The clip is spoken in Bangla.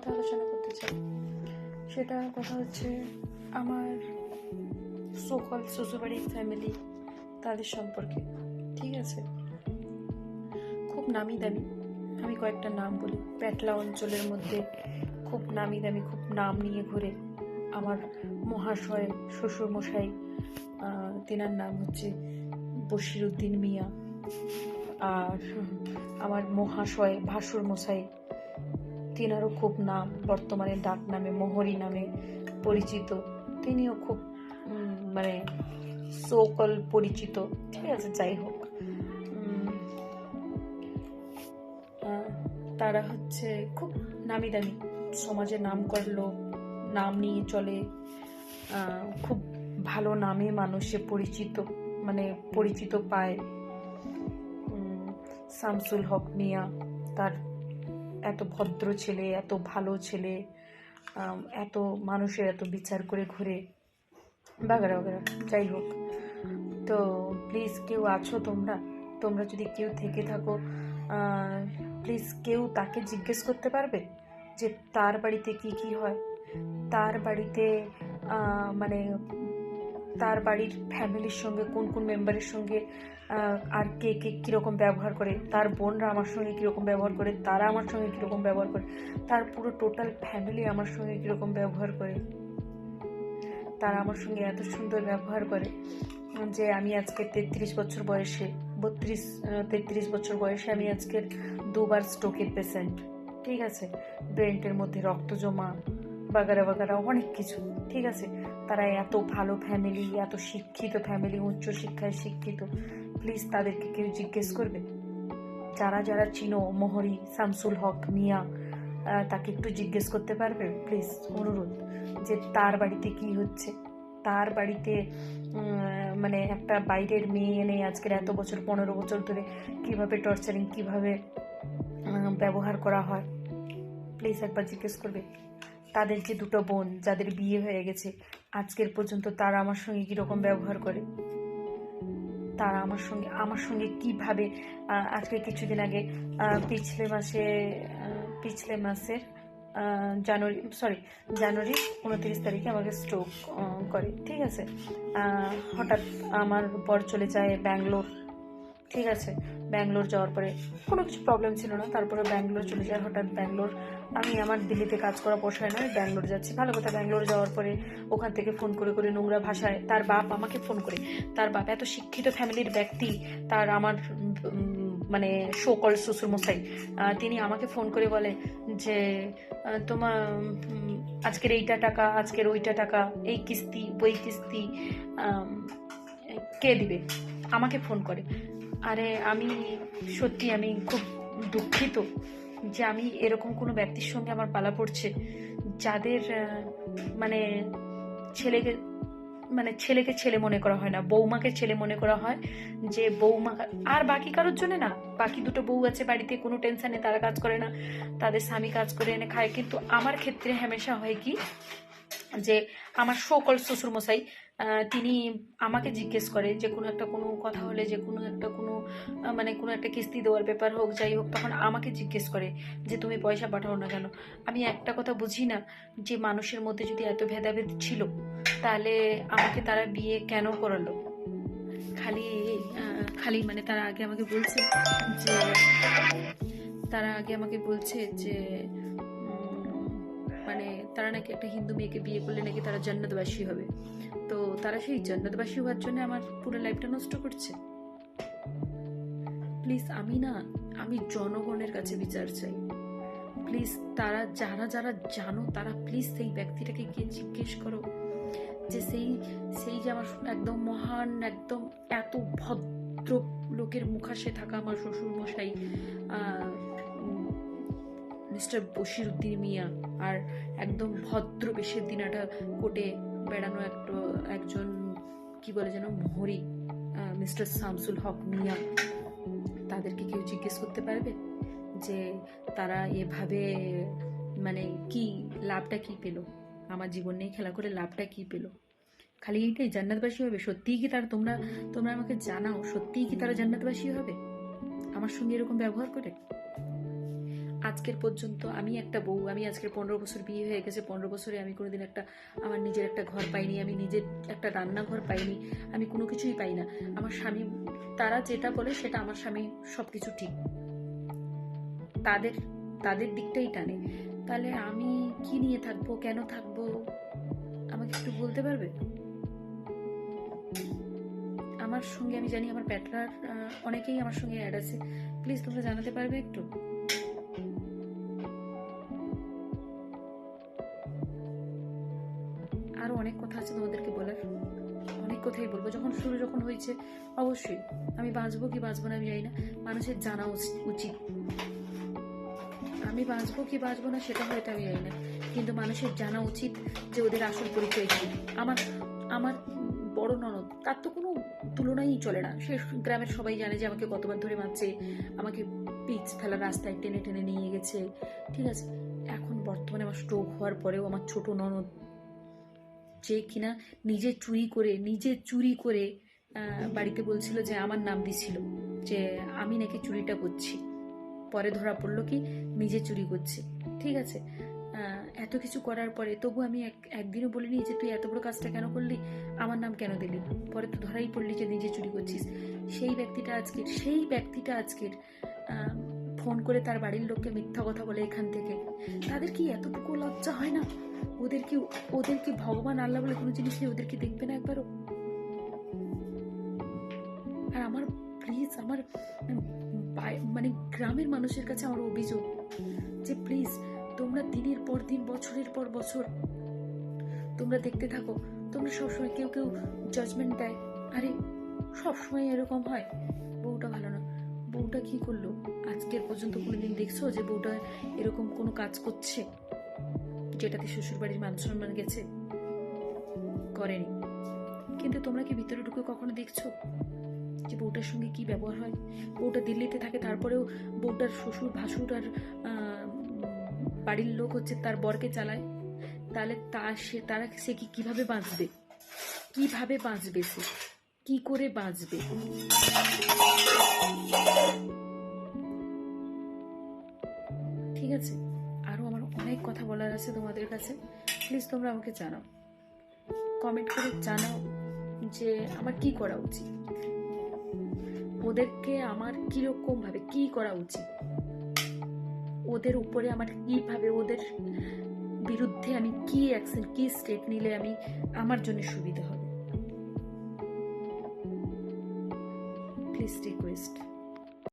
কথা আলোচনা করতে চাই। সেটা কথা হচ্ছে আমার সোকল শ্বশুরবাড়ির ফ্যামিলি, তাদের সম্পর্কে। ঠিক আছে, খুব নামি দামি, আমি কয়েকটা নাম বলি। প্যাটলা অঞ্চলের মধ্যে খুব নামি দামি, খুব নাম নিয়ে ঘুরে আমার মহাশয় শ্বশুরমশাই, তেনার নাম হচ্ছে বশিরউদ্দিন মিয়া। আর আমার মহাশয় ভাসুর মশাই, তিনারও খুব নাম, বর্তমানে ডাক নামে মোহরি নামে পরিচিত। তিনিও খুব মানে সোকল পরিচিত। ঠিক আছে, যাই হোক, তারা হচ্ছে খুব নামি দামি, সমাজে নাম করলো, নাম নিয়ে চলে, খুব ভালো নামে মানুষে পরিচিত, মানে পরিচিত পায়। শামসুল হক মিয়া, তার এত ভদ্র ছেলে, এত ভালো ছেলে, এত মানুষের এত বিচার করে ঘুরে, বাগারা বাগারা। যাই হোক, তো প্লিজ কেউ আছো তোমরা যদি কেউ থেকে থাকো, প্লিজ কেউ তাকে জিজ্ঞেস করতে পারবে যে তার বাড়িতে কি কি হয়, তার বাড়িতে মানে তার বাড়ির ফ্যামিলির সঙ্গে কোন কোন মেম্বারের সঙ্গে আর কে কে কীরকম ব্যবহার করে, তার বোনরা আমার সঙ্গে কীরকম ব্যবহার করে, তারা আমার সঙ্গে কীরকম ব্যবহার করে, তার পুরো টোটাল ফ্যামিলি আমার সঙ্গে কীরকম ব্যবহার করে। তারা আমার সঙ্গে এত সুন্দর ব্যবহার করে যে আমি আজকে 33 বছর বয়সে 33 বছর বয়সে আমি আজকের 2 বার স্ট্রোকের পেশেন্ট। ঠিক আছে, ব্রেনের মধ্যে রক্ত জমা, বাগারা বাগারা অনেক কিছু। ঠিক আছে, তারা এত ভালো ফ্যামিলি, এত শিক্ষিত ফ্যামিলি, উচ্চশিক্ষায় শিক্ষিত। প্লিজ তাদেরকে কেউ জিজ্ঞেস করবে? যারা যারা চিনো মোহরি শামসুল হক মিয়া, তাকে একটু জিজ্ঞেস করতে পারবে প্লিজ, অনুরোধ, যে তার বাড়িতে কি হচ্ছে, তার বাড়িতে মানে একটা বাইরের মেয়ে এনে আজকের এত বছর 15 বছর ধরে কিভাবে টর্চারিং, কিভাবে ব্যবহার করা হয়। প্লিজ একবার জিজ্ঞেস করবে। তাদের যে 2টো বোন যাদের বিয়ে হয়ে গেছে, আজকের পর্যন্ত তারা আমার সঙ্গে কীরকম ব্যবহার করে, তারা আমার সঙ্গে কিভাবে, আজকে কিছুদিন আগে পিছলে মাসের জানুয়ারি 29 তারিখে আমাকে স্ট্রোক করে। ঠিক আছে, হঠাৎ আমার বর চলে যায় ব্যাঙ্গালোর। ঠিক আছে, ব্যাঙ্গালোর যাওয়ার পরে কোনো কিছু প্রবলেম ছিল না, তারপরে ব্যাঙ্গালোর চলে যায় হঠাৎ। ব্যাঙ্গালোর, আমি আমার দিল্লিতে কাজ করা পোষায় নয়, ব্যাঙ্গালোর যাচ্ছি, ভালো কথা। ব্যাঙ্গালোর যাওয়ার পরে ওখান থেকে ফোন করে করে নোংরা ভাষায় তার বাপ আমাকে ফোন করে। তার বাপ এত শিক্ষিত ফ্যামিলির ব্যক্তি, তার আমার মানে সকল শ্বশুরমশাই, তিনি আমাকে ফোন করে বলে যে তোমার আজকের এইটা টাকা, আজকের ওইটা টাকা, এই কিস্তি ওই কিস্তি কে দিবে, আমাকে ফোন করে। আরে আমি সত্যি আমি খুব দুঃখিত যে আমি এরকম কোনো ব্যক্তির সঙ্গে আমার পালা পড়ছে, যাদের মানে ছেলেকে ছেলে মনে করা হয় না, বৌমাকে ছেলে মনে করা হয়। যে বৌমা, আর বাকি কারোর জন্য না, বাকি 2টো বউ আছে বাড়িতে, কোনো টেনশন নেই, তারা কাজ করে না, তাদের স্বামী কাজ করে এনে খায়। কিন্তু আমার ক্ষেত্রে হামেশা হয় কি, যে আমার সকল শ্বশুরমশাই তিনি আমাকে জিজ্ঞেস করে যে কোনো কথা হলে, যে কোনো একটা কিস্তি দেওয়ার ব্যাপার হোক, যাই হোক, তখন আমাকে জিজ্ঞেস করে যে তুমি পয়সা পাঠাও না কেন। আমি একটা কথা বুঝি না, যে মানুষের মধ্যে যদি এত ভেদাভেদ ছিল, তাহলে আমাকে তারা বিয়ে কেন করালো? খালি মানে তারা আগে আমাকে বলছে যে মানে তারা নাকি একটা হিন্দু মেয়েকে বিয়ে করলে নাকি তারা জান্নাতবাসী হবে। তো তারা সেই জান্নাতবাসী হওয়ার জন্য আমার পুরো লাইফটা নষ্ট করছে। প্লিজ আমি জনগণের কাছে বিচার চাই। প্লিজ তারা যারা জানো, তারা প্লিজ সেই ব্যক্তিটাকে গিয়ে জিজ্ঞেস করো যে সেই যে আমার একদম মহান, একদম এত ভদ্র লোকের মুখাশে থাকা আমার শ্বশুরমশাই মিস্টার বশিরউদ্দিন মিয়া, আর একদম ভদ্র বেশের দিনাটা কোটে বেড়ানো একজন কি বলে যেন মোহরি, মিস্টার শামসুল হক মিয়া, তাদেরকে কেউ জিজ্ঞেস করতে পারবে যে তারা এভাবে মানে কি লাভটা কি পেল, আমার জীবন নিয়ে খেলা করে লাভটা কি পেল? খালি এইটাই জান্নাতবাসী হবে? সত্যিই কি তারা, তোমরা আমাকে জানাও, সত্যিই কি তারা জান্নাতবাসী হবে আমার সঙ্গে এরকম ব্যবহার করে? আজকের পর্যন্ত আমি একটা বউ, আমি আজকের 15 বছর বিয়ে হয়ে গেছে, 15 বছরে আমি কোনোদিন আমার নিজের একটা ঘর পাইনি, আমি নিজের একটা রান্নাঘর পাইনি, আমি কোনো কিছুই পাই না। আমার স্বামী, তারা যেটা বলে সেটা আমার স্বামী সব কিছু ঠিক, তাদের তাদের দিকটাই টানে। তাহলে আমি কি নিয়ে থাকবো, কেন থাকবো, আমাকে একটু বলতে পারবে? আমার সঙ্গে, আমি জানি আমার প্যাটলার অনেকেই আমার সঙ্গে অ্যাড আছে, প্লিজ তোমরা জানাতে পারবে একটু? আরো অনেক কথা আছে তোমাদেরকে বলার, অনেক কথাই বলবো। যখন হয়েছে, অবশ্যই আমি বাঁচবো কি বাঁচবো না আমি জানি না, মানুষের জানা উচিত। আমি বাঁচবো কি বাঁচবো না সেটা হয়তো আমি জানি না, কিন্তু মানুষের জানা উচিত যে ওদের আসল পরিচয় কি। আমার আমার বড় ননদ, তার তো কোনো তুলনাই চলে না। সে গ্রামের সবাই জানে যে আমাকে কতবার ধরে মারছে, আমাকে পিচ ফেলা রাস্তায় টেনে টেনে নিয়ে গেছে, ঠিক আছে। এখন বর্তমানে আমার স্ট্রোক হওয়ার পরেও আমার ছোট ননদ, যে কিনা নিজে চুরি করে বাড়িতে বলছিল যে আমার নাম দিছিল, যে আমি নাকি চুরিটা করছি, পরে ধরা পড়লো কি নিজে চুরি করছে, ঠিক আছে। এত কিছু করার পরে তবু আমি একদিনও বলিনি যে তুই এত বড় কাজটা কেন করলি, আমার নাম কেন দিলি, পরে তো ধরাই পড়লি যে নিজে চুরি করছিস। সেই ব্যক্তিটা আজকের ফোন করে তার বাড়ির লোককে মিথ্যা কথা বলে এখান থেকে। তাদের কি এতটুকু লজ্জা হয় না? ওদেরকে ভগবান আল্লাহ বলে কোনো জিনিস নেই, ওদেরকে দেখবে না একবারও? আর আমার প্লিজ, আমার মানে গ্রামের মানুষের কাছে আমার অভিযোগ যে প্লিজ তোমরা দিনের পর দিন, বছরের পর বছর তোমরা দেখতে থাকো, তোমরা সবসময় কেউ জাজমেন্ট দেয়, আরে সবসময় এরকম হয়, বউটা ভালো না, বউটা কি করলো, আজকের পর্যন্ত কোনোদিন দেখছো যে বউটা এরকম কোনো কাজ করছে যেটাতে শ্বশুর বাড়ির মান সম্মান গেছে? করেনি। কিন্তু তোমরা কি ভিতরে ঢুকে কখনো দেখছো যে বউটার সঙ্গে কি ব্যবহার হয়? বউটা দিল্লিতে থাকে, তারপরেও বউটার শ্বশুর ভাসুর আর বাড়ির লোক হচ্ছে তার বরকে চালায়। তাহলে সে কিভাবে বাঁচবে? সে কি করে বাঁচবে? ঠিক আছে, আরো আমার অনেক কথা বলার আছে তোমাদের কাছে, প্লিজ তোমরা আমাকে জানাও, কমেন্ট করে জানাও যে আমার কি করা উচিত, ওদেরকে আমার কিরকম ভাবে কি করা উচিত, ওদের উপরে আমার কিভাবে, ওদের বিরুদ্ধে আমি কি অ্যাকশন, কি স্টেপ নিলে আমার জন্য সুবিধা হবে। Please request.